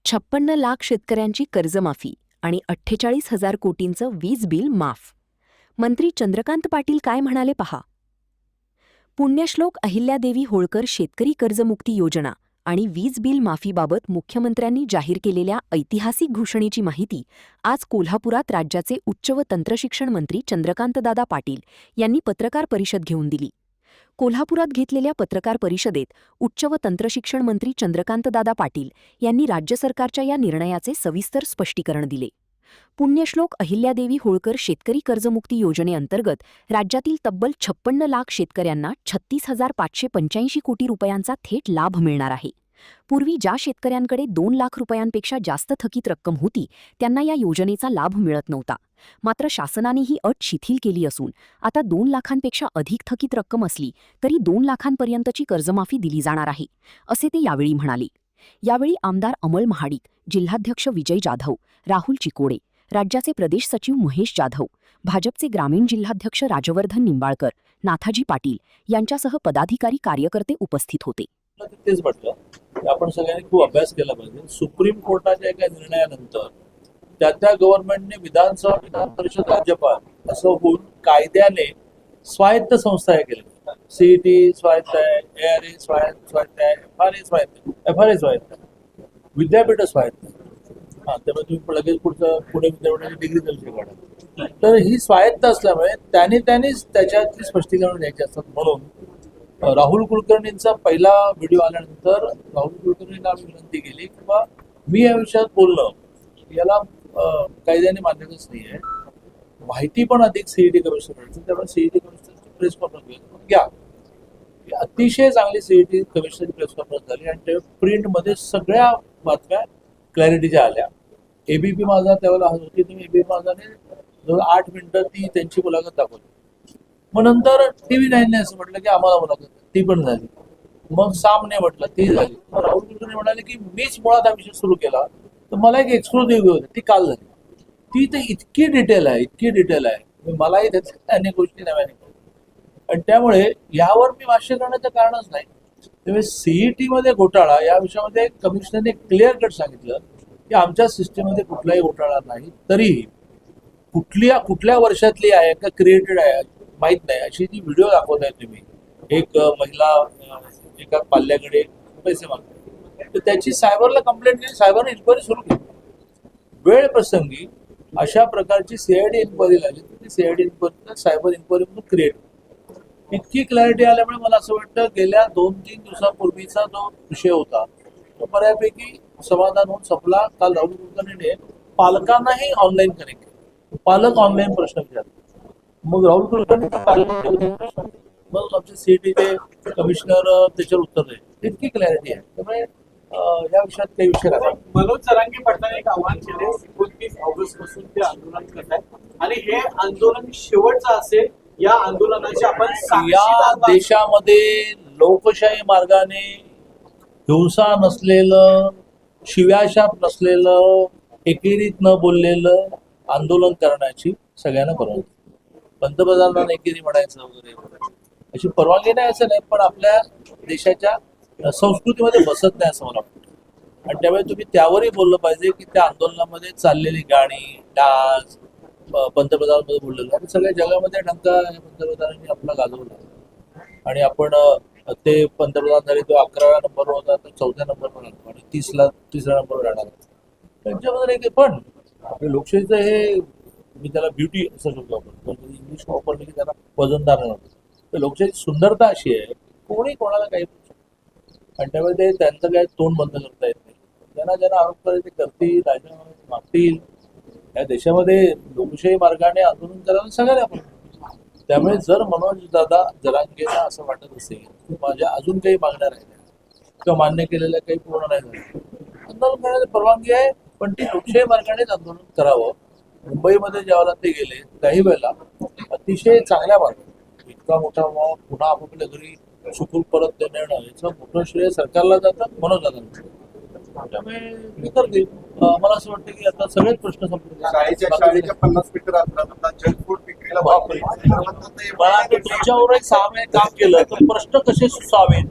56 लाख शेतकऱ्यांची कर्जमाफी आणि 48,000 कोटींचं वीज बिल माफ. मंत्री चंद्रकांत पाटील काय म्हणाले पहा. पुण्यश्लोक अहिल्यादेवी होळकर शेतकरी कर्जमुक्ती योजना आणि वीज बिल माफीबाबत मुख्यमंत्र्यांनी जाहीर केलेल्या ऐतिहासिक घोषणेची माहिती आज कोल्हापुरात राज्याचे उच्च व तंत्रशिक्षण मंत्री चंद्रकांतदादा पाटील यांनी पत्रकार परिषद घेऊन दिली. कोल्हापुरात घेतलेल्या पत्रकार परिषदेत उच्च व तंत्रशिक्षण मंत्री चंद्रकांतदादा पाटील यांनी राज्य सरकारच्या या निर्णयाचे सविस्तर स्पष्टीकरण दिले. पुण्यश्लोक अहिल्यादेवी होळकर शेतकरी कर्जमुक्ती योजनेअंतर्गत राज्यातील तब्बल 56 लाख शेतकऱ्यांना 36,585 कोटी रुपयांचा थेट लाभ मिळणार आहे. पूर्वी ज्या शेतकऱ्यांकडे 2 लाख रुपयांपेक्षा जास्त थकीत रक्कम होती त्यांना या योजनेचा लाभ मिळत नव्हता. मात्र शासनाने ही अट शिथिल केली असून आता 2 लाखांपेक्षा अधिक थकीत रक्कम असली तरी 2 लाखांपर्यंतची कर्जमाफी दिली जाणार आहे, असे ते यावेळी म्हणाले. यावेळी आमदार अमल महाडिक, जिल्हाध्यक्ष विजय जाधव, राहुल चिकोडे, राज्याचे प्रदेश सचिव महेश जाधव, भाजपचे ग्रामीण जिल्हाध्यक्ष राजवर्धन निंबाळकर, नाथाजी पाटील यांच्यासह पदाधिकारी कार्यकर्ते उपस्थित होते. तेच म्हटलं आपण सगळ्यांनी खूप अभ्यास केला पाहिजे. सुप्रीम कोर्टाच्या एका निर्णयानंतर त्या गव्हर्नमेंटने विधानसभा, विधान परिषद, राज्यपाल असं होऊन कायद्याने स्वायत्त संस्था हे केल्या. सीईटी स्वायत्त आहे, ARA स्वायत्त आहे, FRA स्वायत्त आहे, विद्यापीठ स्वायत्त आहे. त्यामुळे तुम्ही लगेच पुणे विद्यापीठाची डिग्री देऊ शकता. तर ही स्वायत्त असल्यामुळे त्यांनीच त्याच्यातली स्पष्टीकरण द्यायची असतात. म्हणून राहुल कुलकर्णींचा पहिला व्हिडिओ आल्यानंतर राहुल कुलकर्णींना आम्ही विनंती केली की बा मी या विषयात बोलणं याला कायद्याने मान्यताच नाही आहे. माहिती पण अधिक सीईटी कमिशनरची, त्यामुळे सीईटी कमिशनरची प्रेस कॉन्फरन्स घ्या. अतिशय चांगली सीईटी कमिशनरची प्रेस कॉन्फरन्स झाली आणि त्या प्रिंटमध्ये सगळ्या बातम्या क्लॅरिटीच्या आल्या. एबीपी माझा त्यावेळेला होती, तुम्ही एबीपी माझाने जवळ 8 मिनिटं ती त्यांची मुलाखत दाखवली. मग नंतर TV 9ने असं म्हटलं की आम्हाला मुलाखत ती पण झाली. मग सामने म्हटलं ती झाली. मग राहुल कुलकर्णी म्हणाले की मीच मुळात हा विषय सुरू केला, तर मला एक एक्सक्लुझिव्ह होती ती काल झाली. ती तर इतकी डिटेल आहे, मलाही त्याच्या अनेक गोष्टी नव्याने आणि त्यामुळे यावर मी भाष्य करण्याचं कारणच नाही. त्यामुळे सीईटी मध्ये घोटाळा या विषयामध्ये कमिशनरने क्लिअर कट सांगितलं की आमच्या सिस्टीममध्ये कुठलाही घोटाळा नाही. तरीही कुठल्या वर्षातली आहे का क्रिएटेड आहे माहित नाही अशी ती व्हिडिओ दाखवताय तुम्ही. एक महिला एका पाल्याकडे पैसे मागते, तर त्याची सायबरला कंप्लेंट केली, सायबरने इन्क्वायरी सुरू केली. वेळ प्रसंगी अशा प्रकारची सीआयडी इन्क्वायरी लागली, ती सीआयडी इन्क्वायरी सायबर इन्क्वायरी म्हणून क्रिएट. इतकी क्लॅरिटी आल्यामुळे मला असं वाटतं गेल्या 2-3 दिवसापूर्वीचा जो विषय होता तो बऱ्यापैकी समाधान होऊन संपला. काल राहुल कुलकर्णीने पालकांनाही ऑनलाईन कनेक्ट केलं, पालक ऑनलाईन प्रश्न विचारले. मग राहुल कुलकर्णी मग आमचे सीईटीचे कमिशनर त्याच्यावर उत्तर दिले. इतकी क्लॅरिटी आहे. त्यामुळे या विषयात काही विषय नाही. मनोज जरांगे पाटलांनी एक आव्हान केले, 29 ऑगस्ट पासून ते आंदोलन करतात आणि हे आंदोलन शेवटचं असेल. या आंदोलनाची आपण या देशामध्ये लोकशाही मार्गाने हिंसा नसलेलं, शिव्याशाप नसलेलं, एकेरीत न बोललेलं आंदोलन करण्याची सगळ्यांना परवानगी. पंतप्रधानांना एकेरी म्हणायचं वगैरे अशी परवानगी नाही असं नाही, पण आपल्या देशाच्या संस्कृतीमध्ये बसत नाही असं मला वाटतं. आणि त्यामुळे तुम्ही त्यावरही बोललं पाहिजे की त्या आंदोलनामध्ये चाललेली गाणी, डान्स, पंतप्रधानांमध्ये बोललेलं आणि सगळ्या जगामध्ये डंका पंतप्रधानांनी आपला गाजवला आणि आपण ते पंतप्रधान झाले तो 11व्या नंबरवर होता, तर 4थ्या नंबरवर राहतो आणि 3ऱ्या नंबरवर राहणार. त्यांच्यामध्ये पण आपल्या लोकशाहीचं हे मी त्याला ब्युटी असं शकतो आपण, इंग्लिश वापरलं की त्याला वजनदार नव्हतं. तर लोकशाहीची सुंदरता अशी आहे कोणी कोणाला काही आणि त्यामुळे ते त्यांचं काही तोंड बंद करता येत नाही. ज्यांना आरोप करायचे करतील, राजीनामा मागतील. या देशामध्ये लोकशाही मार्गाने आंदोलन करायला सगळ्यांना आपण. त्यामुळे जर मनोज दादा जरांगेला असं वाटत असेल की माझ्या अजून काही मागण्या राहिल्या किंवा मान्य केलेल्या काही पूर्ण नाही झालं, आंदोलन करण्याची परवानगी आहे, पण ती लोकशाही मार्गानेच आंदोलन करावं. मुंबईमध्ये ज्यावेळेला ते गेले काही वेळेला अतिशय चांगल्या मार्गाने इतका मोठा पुन्हा आपापल्या घरी सुखरूप परत देणं याचं मोठं श्रेय सरकारला जातं, मनोज दादा. त्यामुळे मी करते. मला असं वाटतं की आता सगळेच प्रश्न शाळेच्या 50 मीटर अंतरात जंक फूड विक्रीला तुमच्यावर एक 6 महिने काम केलं तर प्रश्न कसे सुसावेत